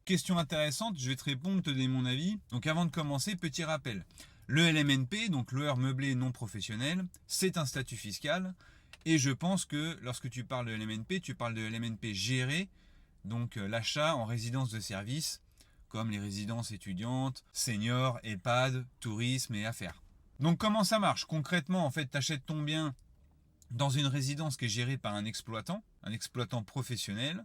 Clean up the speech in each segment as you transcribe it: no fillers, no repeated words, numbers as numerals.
question intéressante, je vais te répondre, te donner mon avis. Donc avant de commencer, petit rappel. Le LMNP, donc loueur meublé non professionnel, c'est un statut fiscal. Et je pense que lorsque tu parles de LMNP, tu parles de LMNP géré, donc l'achat en résidence de service, comme les résidences étudiantes, seniors, EHPAD, tourisme et affaires. Donc comment ça marche? Concrètement, en fait, tu achètes ton bien dans une résidence qui est gérée par un exploitant professionnel.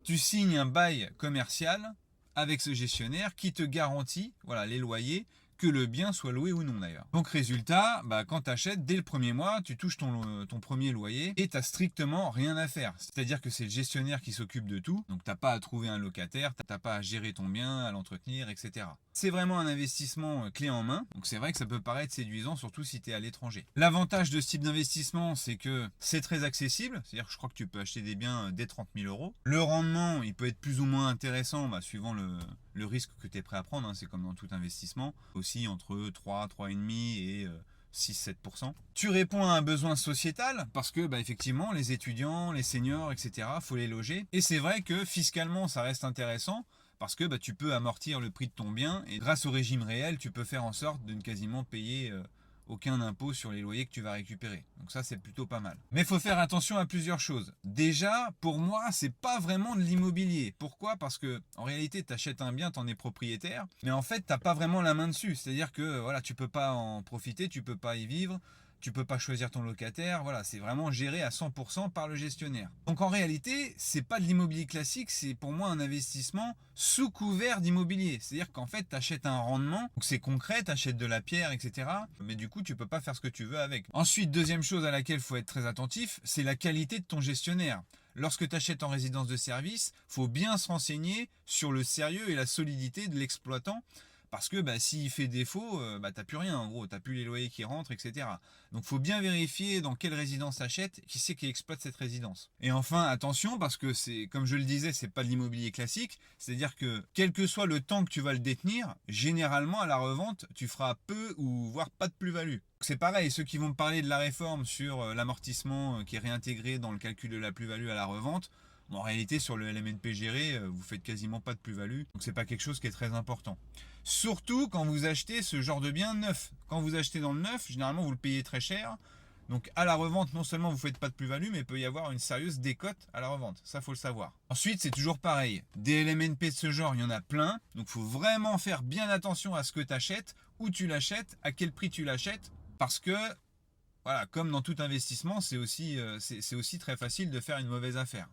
Tu signes un bail commercial avec ce gestionnaire qui te garantit, voilà, les loyers, que le bien soit loué ou non d'ailleurs. Donc résultat, quand tu achètes, dès le premier mois, tu touches ton premier loyer et tu n'as strictement rien à faire. C'est-à-dire que c'est le gestionnaire qui s'occupe de tout, donc tu n'as pas à trouver un locataire, tu n'as pas à gérer ton bien, à l'entretenir, etc. C'est vraiment un investissement clé en main, donc c'est vrai que ça peut paraître séduisant, surtout si tu es à l'étranger. L'avantage de ce type d'investissement, c'est que c'est très accessible, c'est-à-dire que je crois que tu peux acheter des biens dès 30 000 euros. Le rendement, il peut être plus ou moins intéressant suivant le risque que tu es prêt à prendre, hein, c'est comme dans tout investissement, aussi entre 3, 3,5 et 6-7%. Tu réponds à un besoin sociétal parce que effectivement les étudiants, les seniors, etc. faut les loger. Et c'est vrai que fiscalement ça reste intéressant parce que tu peux amortir le prix de ton bien et grâce au régime réel tu peux faire en sorte de ne quasiment payer aucun impôt sur les loyers que tu vas récupérer. Donc ça c'est plutôt pas mal. Mais il faut faire attention à plusieurs choses. Déjà, pour moi, c'est pas vraiment de l'immobilier. Pourquoi? Parce que en réalité, tu achètes un bien, tu en es propriétaire, mais en fait, tu n'as pas vraiment la main dessus. C'est-à-dire que voilà, tu peux pas en profiter, tu peux pas y vivre. Tu peux pas choisir ton locataire, voilà, c'est vraiment géré à 100% par le gestionnaire. Donc en réalité, c'est pas de l'immobilier classique, c'est pour moi un investissement sous couvert d'immobilier. C'est-à-dire qu'en fait, tu achètes un rendement, donc c'est concret, tu achètes de la pierre, etc. Mais du coup, tu peux pas faire ce que tu veux avec. Ensuite, deuxième chose à laquelle il faut être très attentif, c'est la qualité de ton gestionnaire. Lorsque tu achètes en résidence de service, faut bien se renseigner sur le sérieux et la solidité de l'exploitant. Parce que s'il fait défaut, t'as plus rien en gros, t'as plus les loyers qui rentrent, etc. Donc faut bien vérifier dans quelle résidence t'achètes, qui c'est qui exploite cette résidence. Et enfin attention parce que c'est, comme je le disais, c'est pas de l'immobilier classique, c'est-à-dire que quel que soit le temps que tu vas le détenir, généralement à la revente, tu feras peu ou voire pas de plus-value. C'est pareil, ceux qui vont me parler de la réforme sur l'amortissement qui est réintégré dans le calcul de la plus-value à la revente, en réalité, sur le LMNP géré, vous faites quasiment pas de plus-value, donc c'est pas quelque chose qui est très important. Surtout quand vous achetez ce genre de bien neuf. Quand vous achetez dans le neuf, généralement vous le payez très cher. Donc à la revente, non seulement vous ne faites pas de plus-value, mais il peut y avoir une sérieuse décote à la revente. Ça, faut le savoir. Ensuite, c'est toujours pareil. Des LMNP de ce genre, il y en a plein. Donc il faut vraiment faire bien attention à ce que tu achètes, où tu l'achètes, à quel prix tu l'achètes. Parce que, voilà, comme dans tout investissement, c'est aussi très facile de faire une mauvaise affaire.